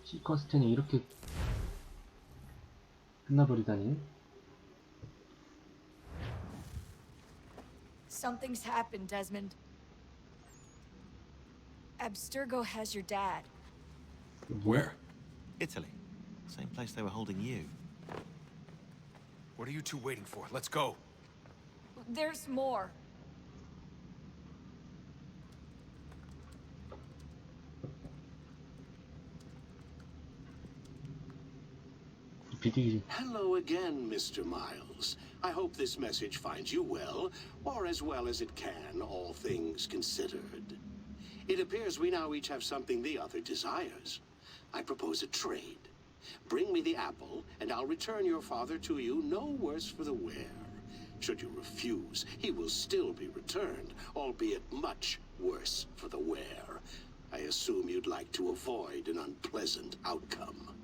시커스텐이 이렇게 끝나버리다니. Something's happened, Desmond. Abstergo has your dad. Where? Italy. Same place they were holding you. What are you two waiting for? Let's go. There's more. 비디기. Hello again, Mr. Miles. I hope this message finds you well, or as well as it can, all things considered. It appears we now each have something the other desires. I propose a trade. Bring me the apple, and I'll return your father to you no worse for the wear. Should you refuse, he will still be returned, albeit much worse for the wear. I assume you'd like to avoid an unpleasant outcome.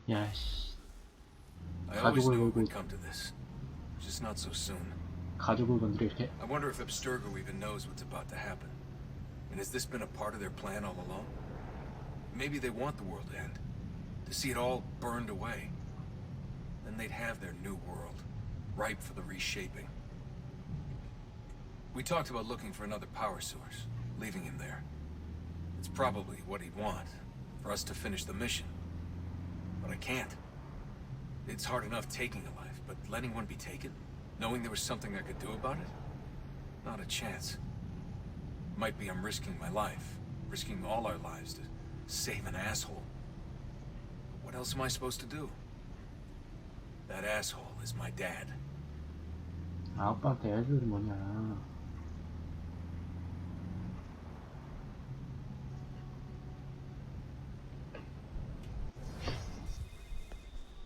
야씨. I always 가족을 knew it 걸고 would come to this. Just not so soon. 가족을 건드려 이렇게. I wonder if Abstergo even knows what's about to happen. And has this been a part of their plan all along? Maybe they want the world to end. To see it all burned away. Then they'd have their new world, ripe for the reshaping. We talked about looking for another power source, leaving him there. It's probably what he'd want, for us to finish the mission. But I can't. It's hard enough taking a life, but letting one be taken? Knowing there was something I could do about it? Not a chance. Might be I'm risking my life, risking all our lives to save an asshole. What else am I supposed to do? That asshole is my dad. 아빠한테 해줄 일이 뭐냐.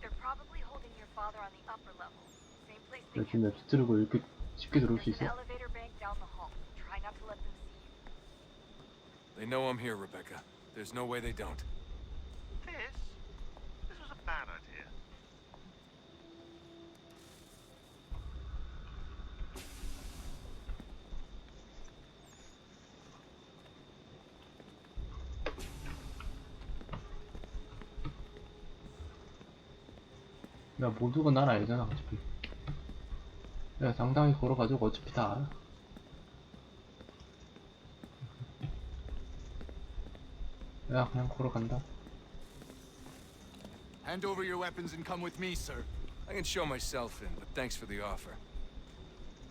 They're probably holding your father on the upper level. Same place they 요즘 맵스 들고 이렇게 쉽게 들어올 수 There's an 있어? elevator bank down the hall. Try not to let them see you. They know I'm here, Rebecca. There's no way they don't. This was a bad idea. 야, 모두가 날 알잖아, 어차피. 야, 당당히 걸어가지고 어차피 다 알아. 야, 그냥 걸어간다. Hand over your weapons and come with me, sir. I can show myself in, but thanks for the offer.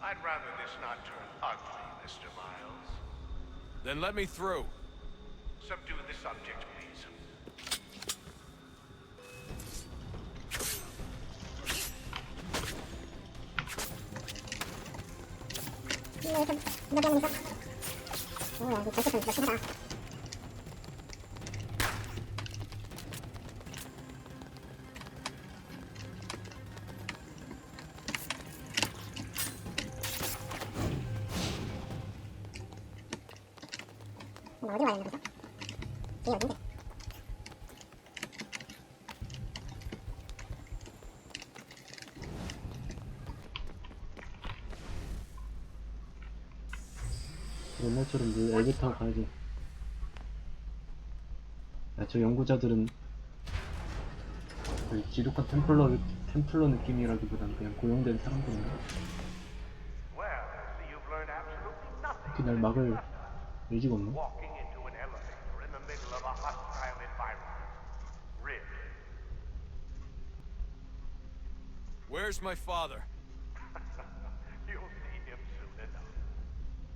I'd rather this not turn ugly, Mr. Miles. Then let me through. Subdue the subject, please. 어디 와야 되나 보다. 이게 어딘데? 옛날처럼 그 엘리베이터 가야지. 야, 저 연구자들은 거의 지독한 템플러 느낌이라기보다는 그냥 고용된 사람들인가? Well, so you've learned absolutely nothing. 특히 날 막을 의지가 없나? Walking into an elevator in the middle of a hostile environment. Rigged. Where's my father? You'll see him soon enough.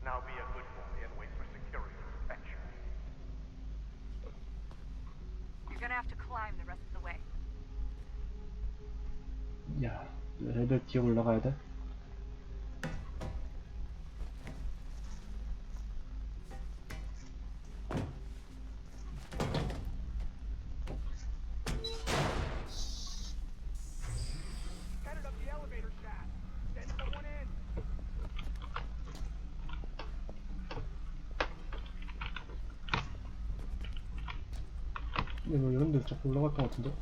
Now be a good boy and wait for security inspection. You're gonna have to climb the rest of the way. 야, 레벨 뒤에 올라가야 돼? Headed up the elevator shaft. Send someone in. 근데 뭐 이런 데 자꾸 올라갈 것 같은데?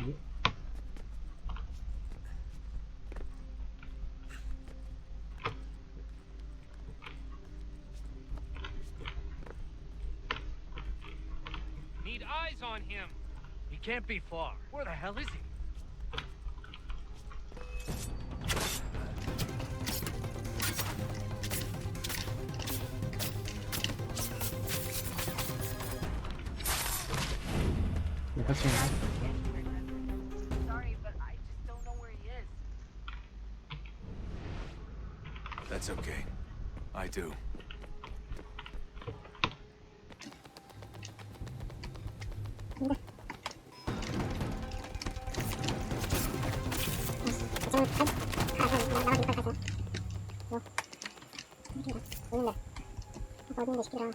이게? eyes on him. He can't be far. Where the hell is he? 같이 Sorry, but I just don't know where he is. That's okay. I do. 어딘데 시키라.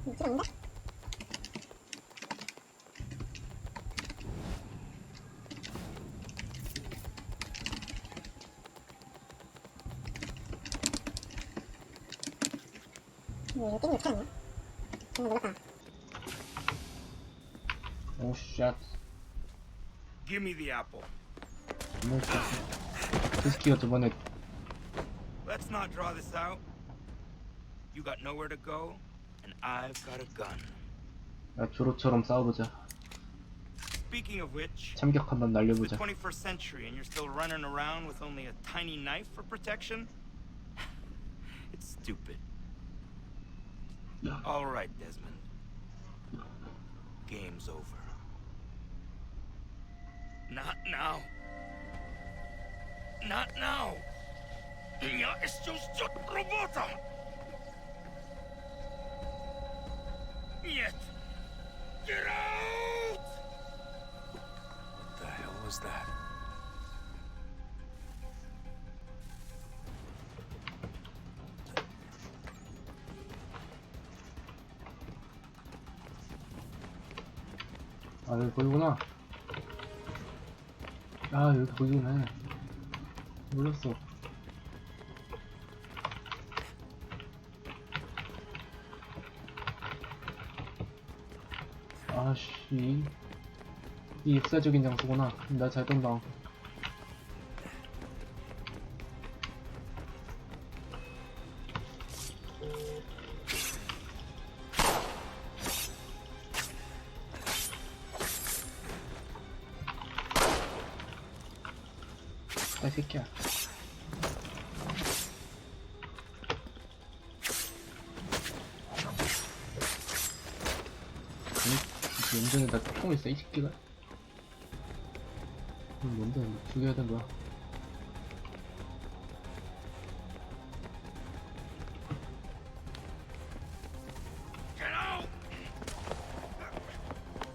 이쪽인가? 이거 게임이 어떻게 하냐? 이거 놀랐다. 오 샷. Give me the apple. 디스키가 저번에 Let's not draw this out. You got nowhere to go, and I've got a gun. 야, 조로처럼 싸워보자. Speaking of which, 참격 한번 it's the 날려보자. 21st century and you're still running around with only a tiny knife for protection? It's stupid. All right, Desmond. Game's over. Not now. Not now. Я еще ждет работа. Нет. Get out! What the hell was that? 아, 여기 보이구나. 아, 여기 보이구나. 몰랐어. 아씨, 이 역사적인 장소구나. 나 잘던 방. 이 새끼야. 연전에다 총 있어 이 새끼가? 뭔데 죽여야 되는 거야? Get out!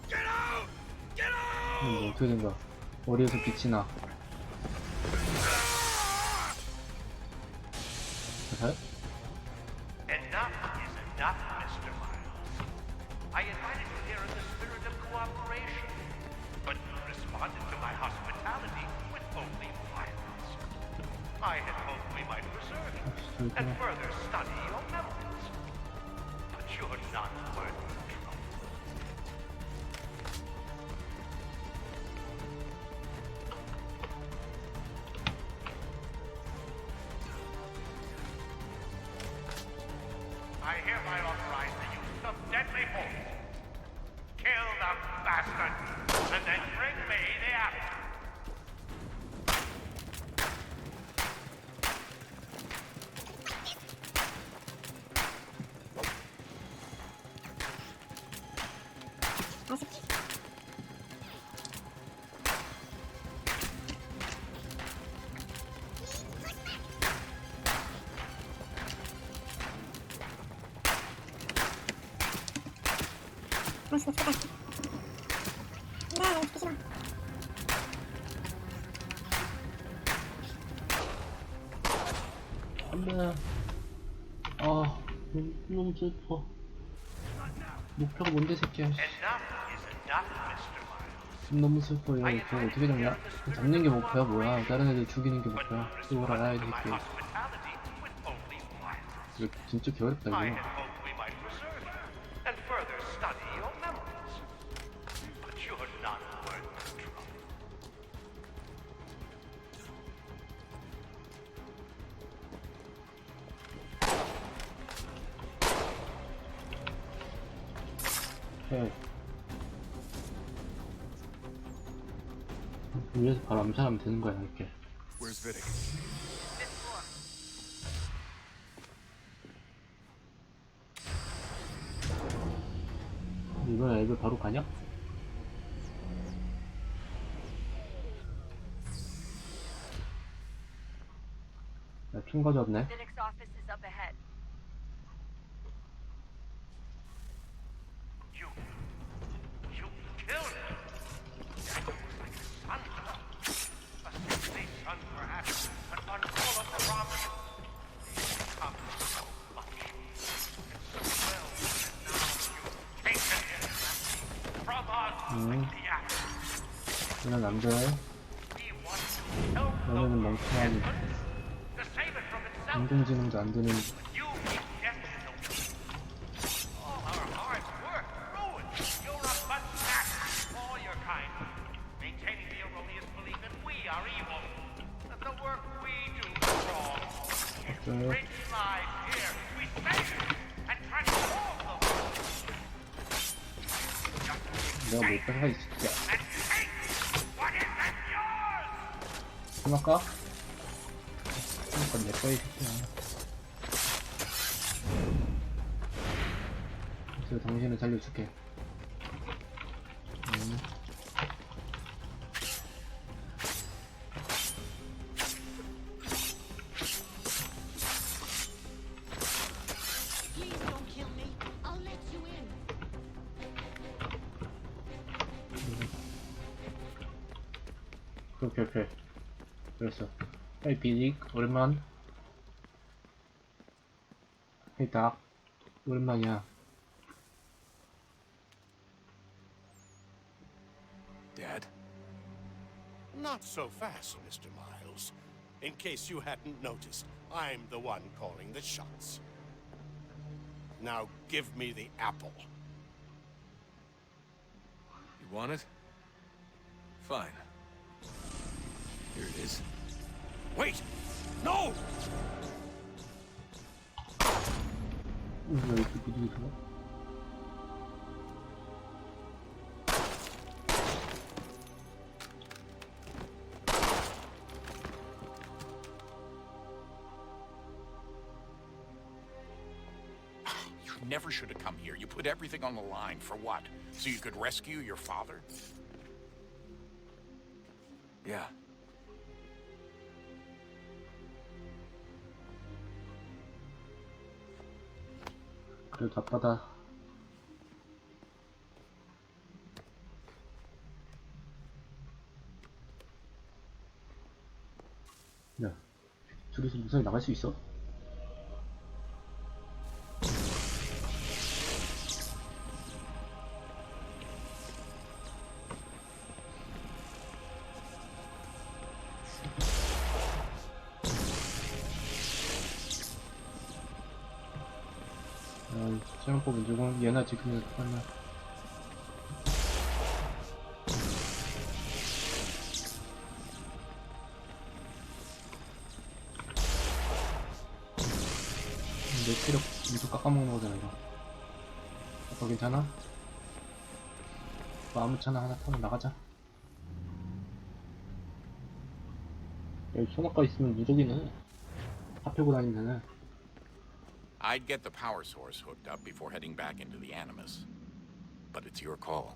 Get out! Get out! 뭐 어떻게 된 거야? 머리에서 빛이 나. 잘? Enough is enough, Mr. Miles. I invited you here in the spirit of cooperation, but you responded to my hospitality with only violence. I had hoped we might preserve you and further study your memories, but you're not worth the trouble. I hereby authorize the use of deadly force. Kill the bastard, and then bring me the apple. 아이씨, 죽겠다. 나 죽기 싫어. 안돼. 아, 너무 슬퍼. 목표가 뭔데 새끼야. Enough is enough, Mr. Miles. 너무 슬퍼요. 저거 어떻게 잡냐? 잡는 게 목표야 뭐야? 다른 애들 죽이는 게 But 목표야. respond 죽어라 이 to my 새끼. hospitality with only violence. 이거 진짜 개어렵다 I 이거. had hoped we might preserve you and further study your memories. But you're not worth the trouble. 해. 위에서 바로 암살하면 되는 거야 이렇게. Where's Vidic? Fifth floor. 이번에 애들 바로 가냐? 야, 총 가져왔네. Vidic's office is up ahead. You killed him. That looks like a son. A sickly son, perhaps, but one full of promise. Come so much. And so well, and now you've taken him from us like the axe. 그냥 남들 We want to help 너네는 the 멍청한 to save it from itself. 인공지능도 안 되는 You rejected the will. All our hard work ruined. You're a butt-snack. All your kind. Maintaining the erroneous belief that we are evil. That the work we do is wrong. 것들. Rich lives here. We save it and transform the world. 내가 못 빼가 있을게. And take what isn't yours. 심할까? 그러니까 내 거에 새끼야. 그래서 당신을 살려줄게. Please don't kill me. I'll let you in. 오케이. 그랬어. 헤이 비릭 오랜만. 헤이 닥 오랜만이야. Dad? Not so fast, Mr. Miles. In case you hadn't noticed, I'm the one calling the shots. Now give me the apple. You want it? Fine. Here it is. Wait! No! 왜 이렇게 비리기 좋아? You never should have come here. You put everything on the line. For what? So you could rescue your father? Yeah. 그래도 답하다. 야, 둘이서 무사히 나갈 수 있어? 사용법은 조금 얘나 지금 하나. 내 체력 계속 깎아먹는 거잖아 이거. 아빠 괜찮아? 뭐 아무 차나 하나 타고 나가자. 여기 소나가 있으면 무적이네. 다 펴고 다니면은. I'd get the power source hooked up before heading back into the Animus. But it's your call.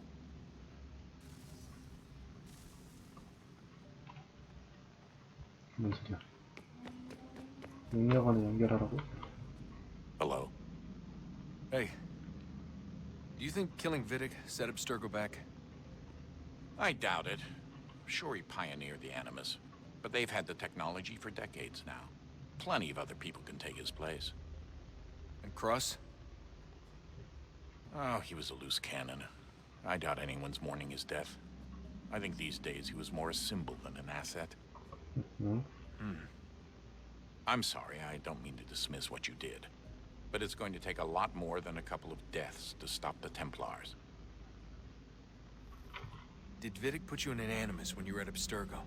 뭔 소리야? 용역원을 연결하라고? Hello? Hey. Do you think killing Vidic set Abstergo back? I doubt it. Sure, he pioneered the Animus, but they've had the technology for decades now. Plenty of other people can take his place. And Cross? Oh, he was a loose cannon. I doubt anyone's mourning his death. I think these days he was more a symbol than an asset. I'm sorry, I don't mean to dismiss what you did. But it's going to take a lot more than a couple of deaths to stop the Templars. Did Vidic put you in an animus when you were at Abstergo?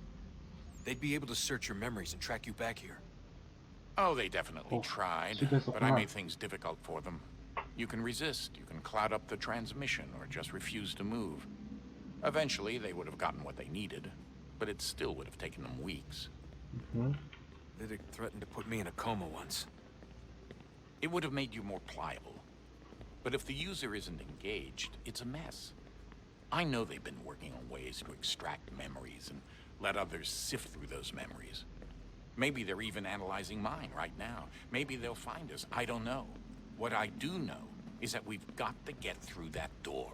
They'd be able to search your memories and track you back here. Oh, they definitely tried, but I made things difficult for them. You can resist, you can cloud up the transmission, or just refuse to move. Eventually, they would have gotten what they needed, but it still would have taken them weeks. Vidic threatened to put me in a coma once. It would have made you more pliable. But if the user isn't engaged, it's a mess. I know they've been working on ways to extract memories and let others sift through those memories. Maybe they're even analyzing mine right now. Maybe they'll find us. I don't know. What I do know is that we've got to get through that door.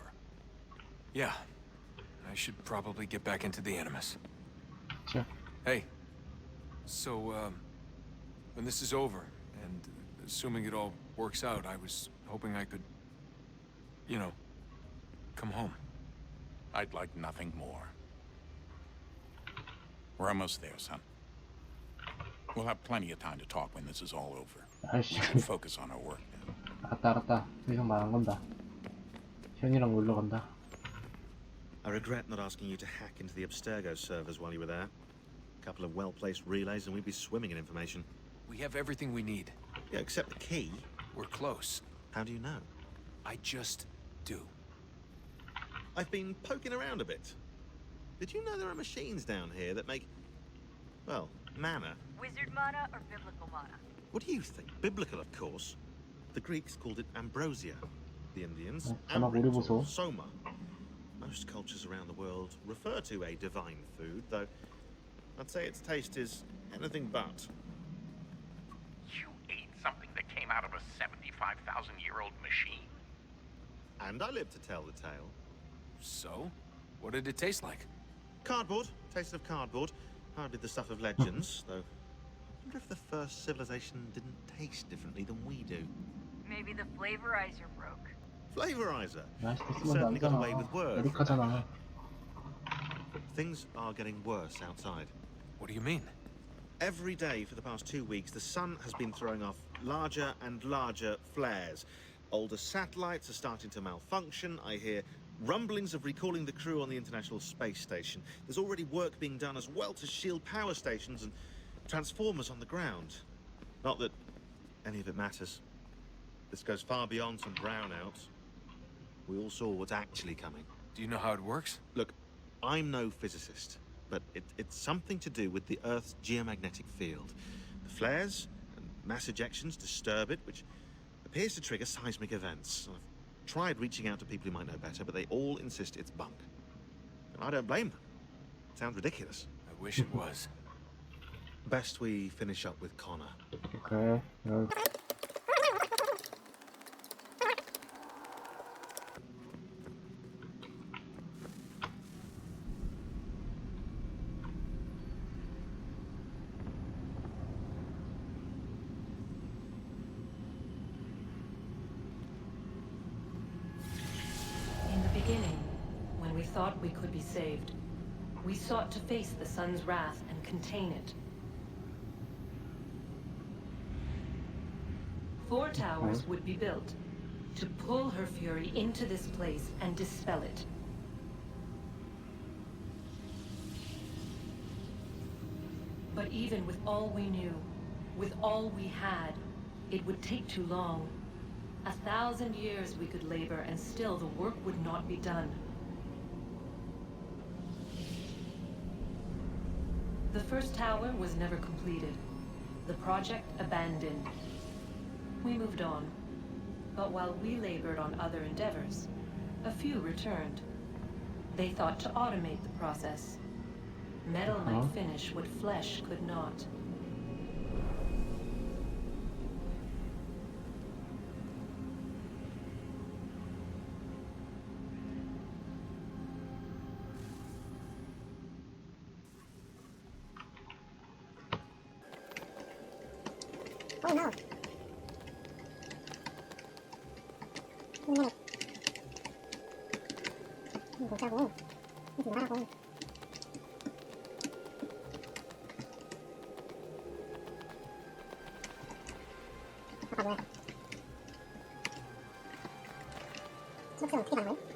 Yeah. I should probably get back into the animus. Sure. Hey. So, when this is over, and assuming it all works out, I was hoping I could, you know, come home. I'd like nothing more. We're almost there, son. We'll have plenty of time to talk when this is all over. We should focus on our work now. 알았다. 더 이상 말 안 건다. 현이랑 놀러 간다. I regret not asking you to hack into the Abstergo servers while you were there. A couple of well-placed relays and we'd be swimming in information. We have everything we need. Yeah, except the key. We're close. How do you know? I just do. I've been poking around a bit. Did you know there are machines down here that make, well, mana? Wizard mana or biblical mana? What do you think? Biblical, of course. The Greeks called it ambrosia. The Indians, 아마 우리 amrit 보소. or soma. Most cultures around the world refer to a divine food, though I'd say its taste is anything but. You ate something that came out of a 75,000-year-old machine? And I live to tell the tale. So? What did it taste like? Cardboard. Taste of cardboard. Hardly the stuff of legends, though. I wonder if the first civilization didn't taste differently than we do. Maybe the flavorizer broke. Flavorizer. 나이스 Certainly got 쓰면 away with words. 메디카잖아. Things are getting worse outside. What do you mean? Every day for the past 2 weeks, the sun has been throwing off larger and larger flares. Older satellites are starting to malfunction. I hear rumblings of recalling the crew on the International Space Station. There's already work being done as well to shield power stations and transformers on the ground. Not that any of it matters. This goes far beyond some brownouts. We all saw what's actually coming. Do you know how it works? Look, I'm no physicist, but it's something to do with the Earth's geomagnetic field. The flares and mass ejections disturb it, which appears to trigger seismic events. I've tried reaching out to people who might know better, but they all insist it's bunk. And I don't blame them. It sounds ridiculous. I wish it was. Best we finish up with Connor. 오케이. In the beginning, when we thought we could be saved, we sought to face the sun's wrath and contain it. 4 towers would be built to pull her fury into this place and dispel it. But even with all we knew, with all we had, it would take too long. 1,000 years we could labor and still the work would not be done. The first tower was never completed. The project abandoned. We moved on. But while we labored on other endeavors, a few returned. They thought to automate the process. Metal might finish what flesh could not. Oh no. No. 보자고. 이거 뭐라고. 아까 뭐야? 수업생 어떻게 가는 거야?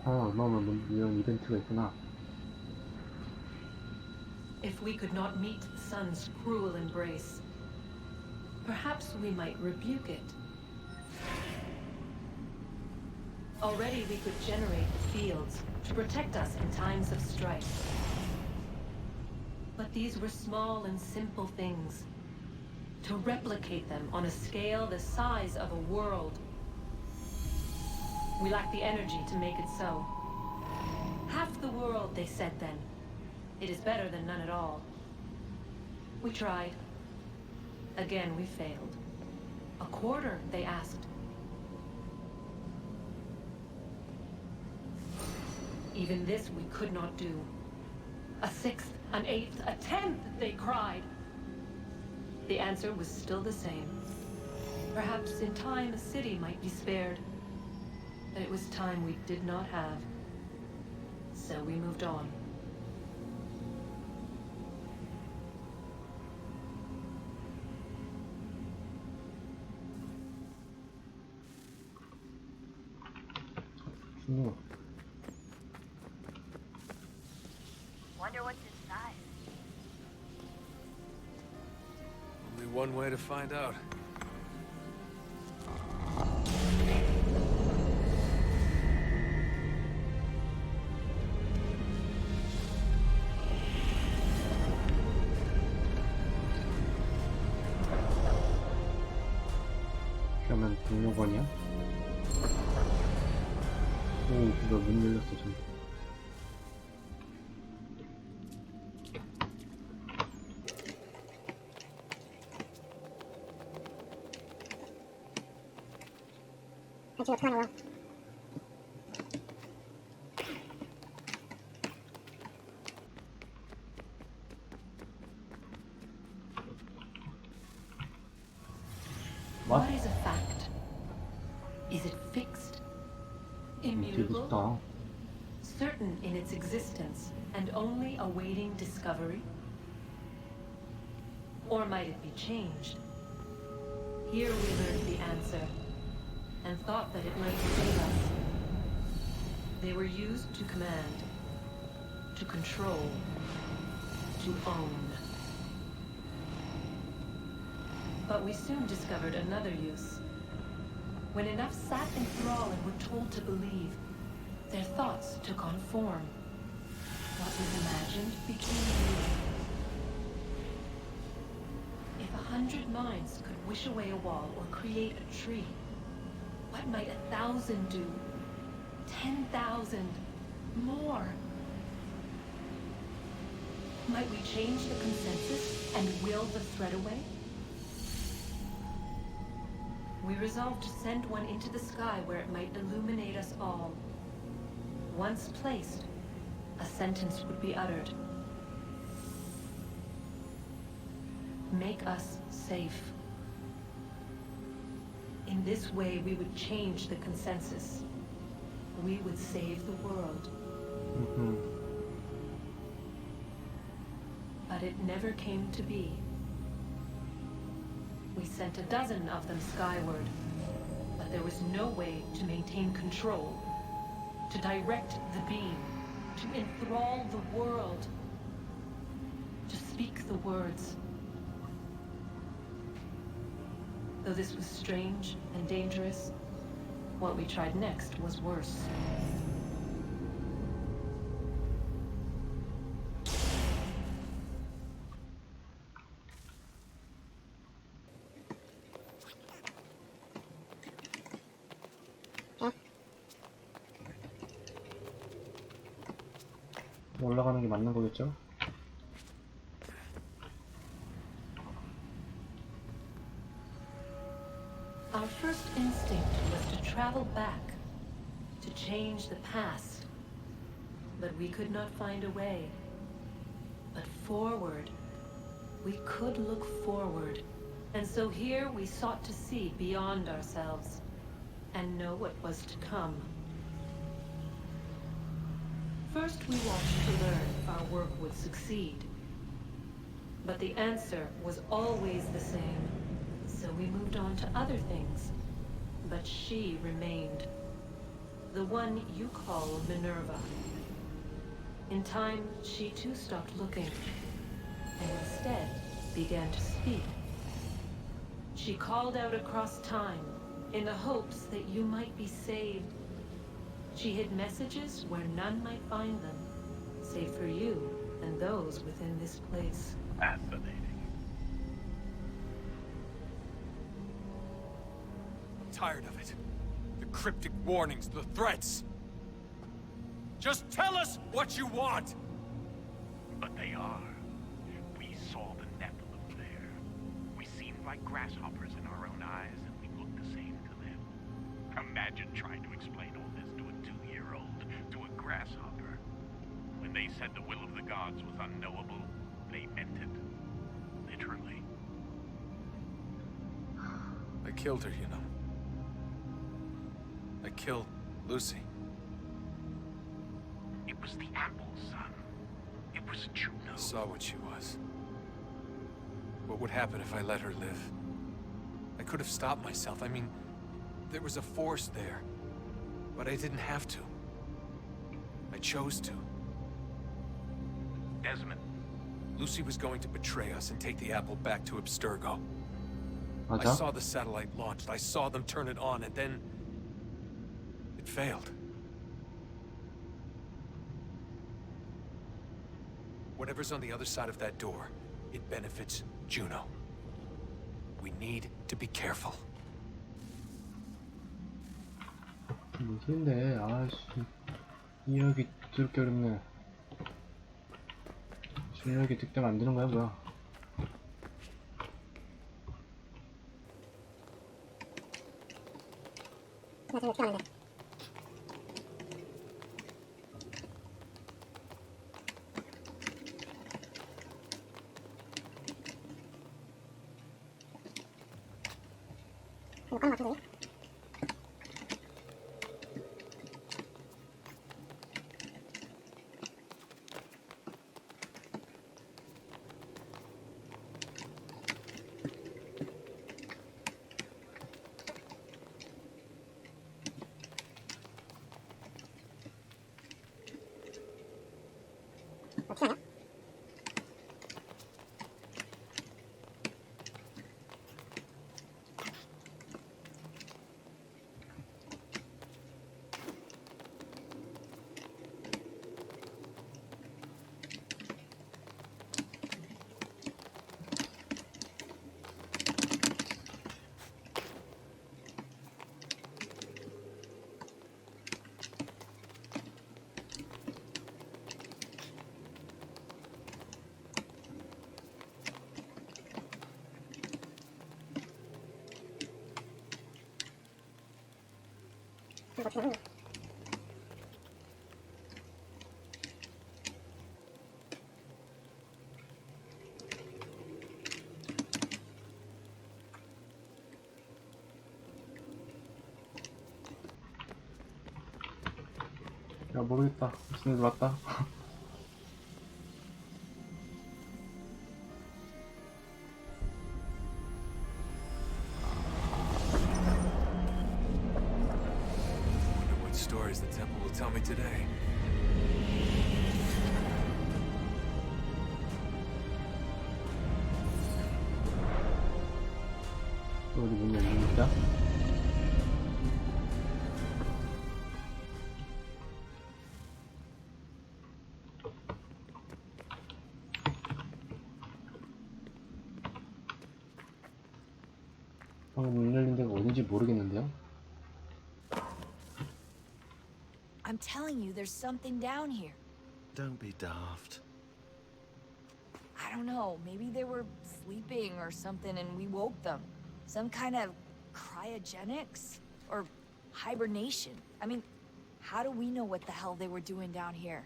얼마면 이런 이벤트가 있구나. If we could not meet the sun's cruel embrace, perhaps we might rebuke it. Already we could generate fields to protect us in times of strife. But these were small and simple things. To replicate them on a scale the size of a world, we lack the energy to make it so. Half the world, they said then. It is better than none at all. We tried. Again, we failed. A quarter, they asked. Even this we could not do. A sixth, an eighth, a tenth, they cried. The answer was still the same. Perhaps in time a city might be spared. But it was time we did not have. So we moved on. Wonder what's inside. Only one way to find out. 그러면 동료건이야? 오, 그거 문 열렸어, 좀. 지금 어떡하냐, 너. What is a fact? Is it fixed? Immutable? 재밌다. Certain in its existence and only awaiting discovery? Or might it be changed? Here we learned the answer and thought that it might save us. They were used to command, to control, to own. But we soon discovered another use. When enough sat in thrall and were told to believe, their thoughts took on form. What was imagined became real. If 100 minds could wish away a wall or create a tree, what might 1,000 do? 10,000? More? Might we change the consensus and will the thread away? We resolved to send one into the sky where it might illuminate us all. Once placed, a sentence would be uttered. Make us safe. In this way, we would change the consensus. We would save the world. But it never came to be. We sent a dozen of them skyward, but there was no way to maintain control, to direct the beam, to enthrall the world, to speak the words. Though this was strange and dangerous, what we tried next was worse. 올라가는 게 맞는 거겠죠? back, to change the past. But we could not find a way. But forward, we could look forward. And so here we sought to see beyond ourselves and know what was to come. First, we watched to learn if our work would succeed. But the answer was always the same. So we moved on to other things. But she remained. The one you call Minerva. In time, she too stopped looking, and instead began to speak. She called out across time, in the hopes that you might be saved. She hid messages where none might find them, save for you and those within this place. Fascinating. I'm tired of it. The cryptic warnings, the threats. Just tell us what you want! But they are. We saw the Nephilim there. We seemed like grasshoppers in our own eyes, and we looked the same to them. Imagine trying to explain all this to a 2-year-old, to a grasshopper. When they said the will of the gods was unknowable, they meant it. Literally. I killed her, you know. I killed Lucy. It was the apple, son. It was Juno. I saw what she was. What would happen if I let her live? I could have stopped myself. I mean, there was a force there. But I didn't have to. I chose to. Desmond. Lucy was going to betray us and take the apple back to Abstergo. I 맞아? saw the satellite launched. I saw them turn it on, and then... it failed. Whatever's on the other side of that door, it benefits Juno. We need to be careful. 무슨데? 아씨, 이야기 들게 어렵네. 실력이 득대 만드는 거야 뭐야? 나 지금 어떻게 하는데? 이거 깡 맞추지? 어떻게 하냐? 이거 어떻게 하냐? 야 모르겠다. 무슨 일 왔다. Wonder what stories the temple will tell me today. 어디 문 열립니다. 방금 문 열린 데가 어딘지 모르겠는데요? I'm telling you, there's something down here. Don't be daft. I don't know, maybe they were sleeping or something and we woke them. Some kind of cryogenics? Or Hibernation. I mean, how do we know what the hell they were doing down here?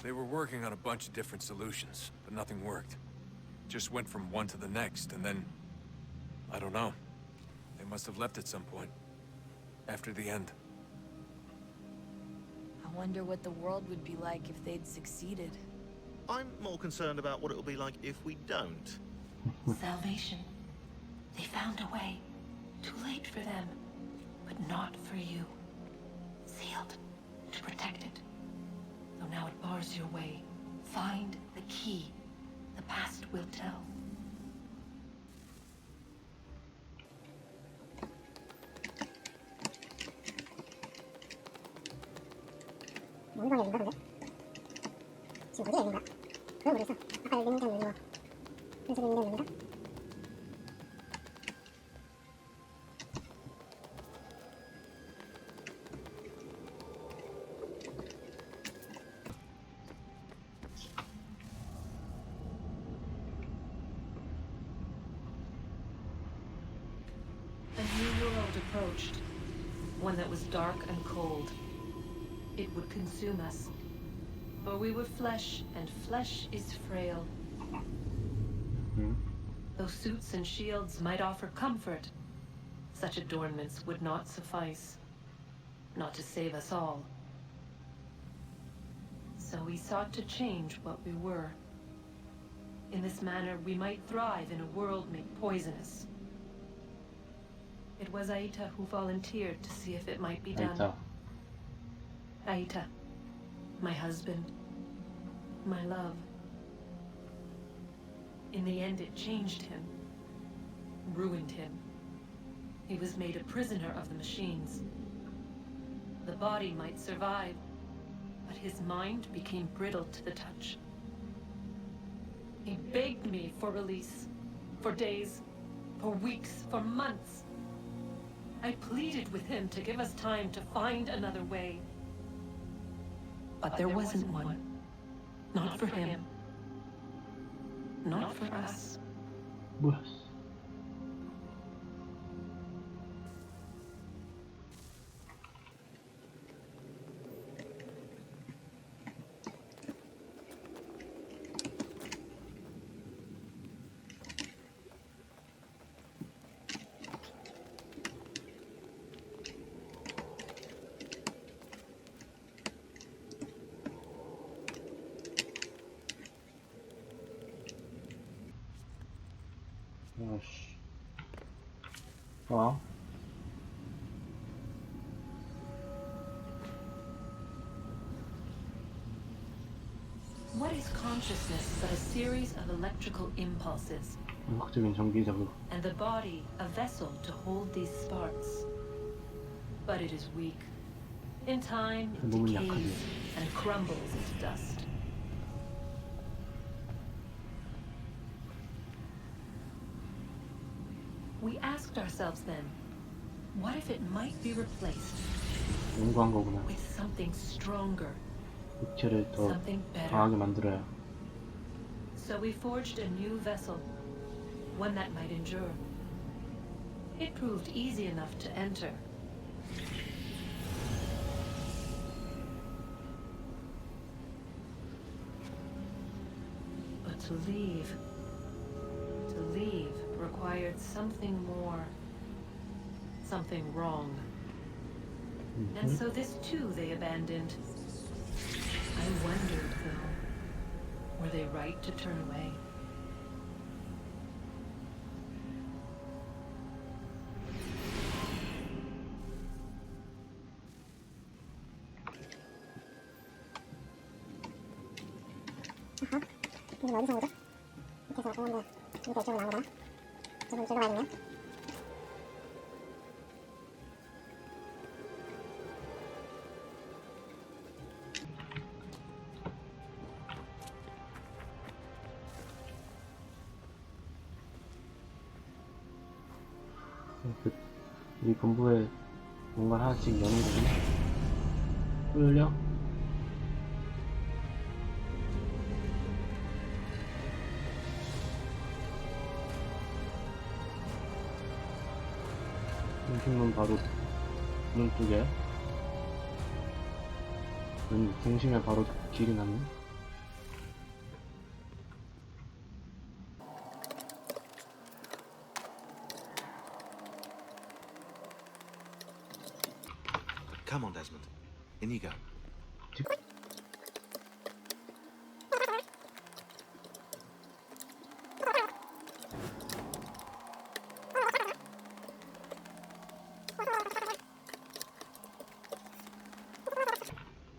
They were working on a bunch of different solutions, but nothing worked. Just went from one to the next, and then... I don't know. They must have left at some point. After the end. I wonder what the world would be like if they'd succeeded. I'm more concerned about what it will be like if we don't. Salvation. They found a way. Too late for them, but not for you. Sealed to protect it. Though now it bars your way. Find the key. The past will tell. 뭔가 열린가 근데? 지금 어디에 열린가? 그걸 모르겠어. 아까 열린 게 열린 거. 왼쪽에 있는 게 열린가? A new world approached. One that was dark and cold. It would consume us. For we were flesh, and flesh is frail. Though suits and shields might offer comfort, such adornments would not suffice. Not to save us all. So we sought to change what we were. In this manner, we might thrive in a world made poisonous. It was Aita who volunteered to see if it might be done. Aita. Aita, my husband, my love. In the end, it changed him, ruined him. He was made a prisoner of the machines. The body might survive, but his mind became brittle to the touch. He begged me for release, for days, for weeks, for months. I pleaded with him to give us time to find another way. But there wasn't one. Not for him. Not for us. 뭐야? 아씨. 와. What is consciousness but a series of electrical impulses? 음악적인 전기 자극. And the body a vessel to hold these sparks. But it is weak. In time, it 몸은 decays 약하지. and crumbles into dust. We asked ourselves then, what if it might be replaced 연구한 거구나. with something stronger, 육체를 더 something better? 강하게 만들어야. So we forged a new vessel, one that might endure. It proved easy enough to enter. But to leave required something more, something wrong. And so this too they abandoned. I wondered, though, were they right to turn away? 아하, 이게 어디서 오죠? 밑에서 오는데 밑에 이쪽으로 나온 거다. 이쪽으로 가야겠네. 이 본부에 뭔가 하나씩 여는 거구나. 또 열려? 음식만 바로 오른쪽에 중심에 바로 길이 나네. Come on, Desmond. In you go.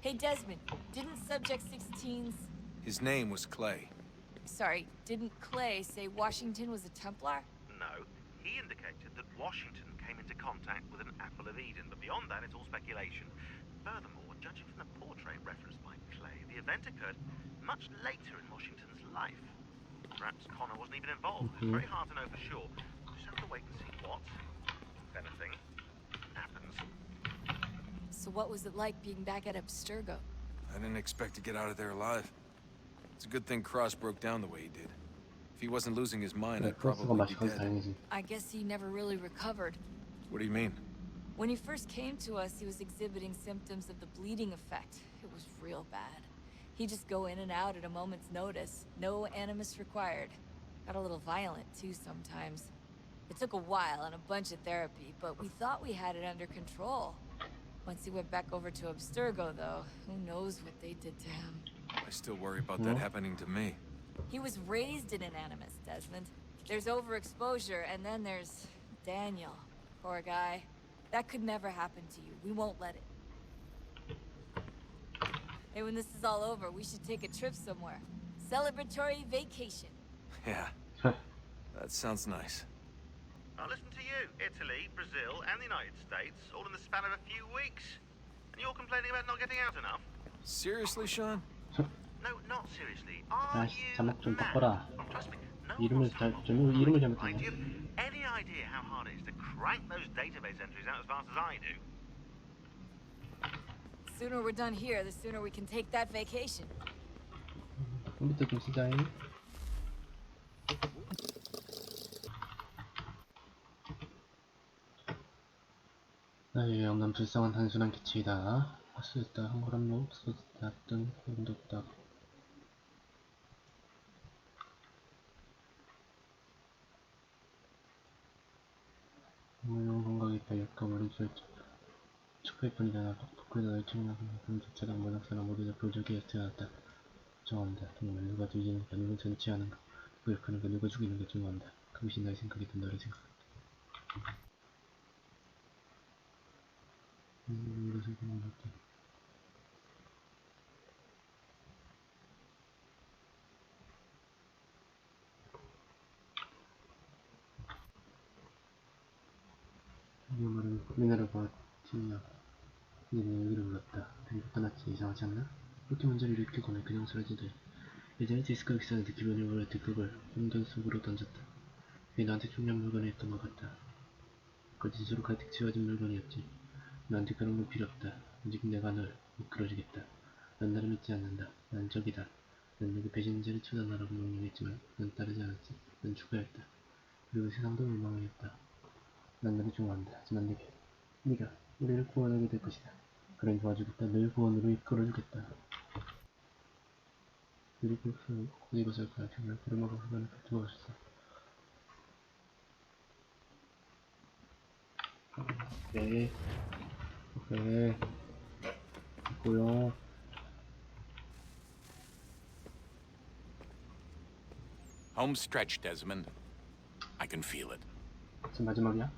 Hey, Desmond, didn't Subject 16's... His name was Clay. Sorry, didn't Clay say Washington was a Templar? No, he indicated that Washington came into contact with an Apple of Eden, but beyond that, it's all speculation. Furthermore, judging from the portrait referenced by Clay, the event occurred much later in Washington's life. Perhaps Connor wasn't even involved. It's very hard to know for sure. We'll just have to wait and see what, if anything, happens. So what was it like being back at Abstergo? I didn't expect to get out of there alive. It's a good thing Cross broke down the way he did. If he wasn't losing his mind, I'd 크로스가 probably be 맛있어서 dead. 다행이지. I guess he never really recovered. What do you mean? When he first came to us, he was exhibiting symptoms of the bleeding effect. It was real bad. He'd just go in and out at a moment's notice. No animus required. Got a little violent, too, sometimes. It took a while and a bunch of therapy, but we thought we had it under control. Once he went back over to Abstergo, though, who knows what they did to him. I still worry about that happening to me. He was raised in an animus, Desmond. There's overexposure, and then there's Daniel. Poor guy. That could never happen to you. We won't let it. Hey, when this is all over, we should take a trip somewhere. Celebratory vacation. Yeah, that sounds nice. Now listen to you, Italy, Brazil, and the United States, all in the span of a few weeks. And you're complaining about not getting out enough? Seriously, Sean? No, not seriously. Are 아이씨, you 자막 좀 mad? 바꿔라. Trust me, no 이름을 one's 잘, told 좀 you. 이름을 Right, 잘못했네. do you have any idea how hard it is to crank those database entries out as fast as I do? The sooner we're done here, the sooner we can take that vacation. 컴퓨터 좀 쓰자잉. 나에게 없는 불쌍한 단순한 기체이다. 할 수 있다. 한 걸음도 없었다. 뜬 걸음도 없다. 물론 건강이 있다. 약간 머리 축구일 뿐이잖아. 북부에서 얼청나서 그런 자체가 문학사나 모두 다 불조기에 태어났다. 걱정한다. 정말 누가 뒤지는가 누가 전치하는가 구역하는가 누가 죽이는가 중요한다. 그것이 나의 생각이든 너의 생각이든. 누가 생각하는 것 같아. 말은 미네랄과 팀이야. 니네 여기로 불렀다. 데리고 떠났지. 이상하지 않나? 그렇게 문제를 일으키고는 그냥 사라지대. 예전에 디스크 엑스한테 기분이 올랐을 그걸 혼돈 속으로 던졌다. 그게 나한테 중요한 물건이었던 것 같다. 거짓으로 가득 채워진 물건이었지. 나한테 그런 건 필요 없다. 오직 내가 널 이끌어주겠다. 난 나를 믿지 않는다. 난 적이다. 난 내게 배신자를 처단하라고 명령했지만 난 따르지 않았지. 난 죽어야 했다. 그리고 세상도 멸망하였다. 난 너를 좋아한다. 하지만 네가 우리를 구원하게 될 것이다. 그래 도와주겠다. 늘 구원으로 이끌어주겠다. 그리고 이곳을 가야 정말 구름하고 흑안을 두어졌어. 오케이. 오케이. 있고요. Home stretch, Desmond. I can feel it. 지금 마지막이야?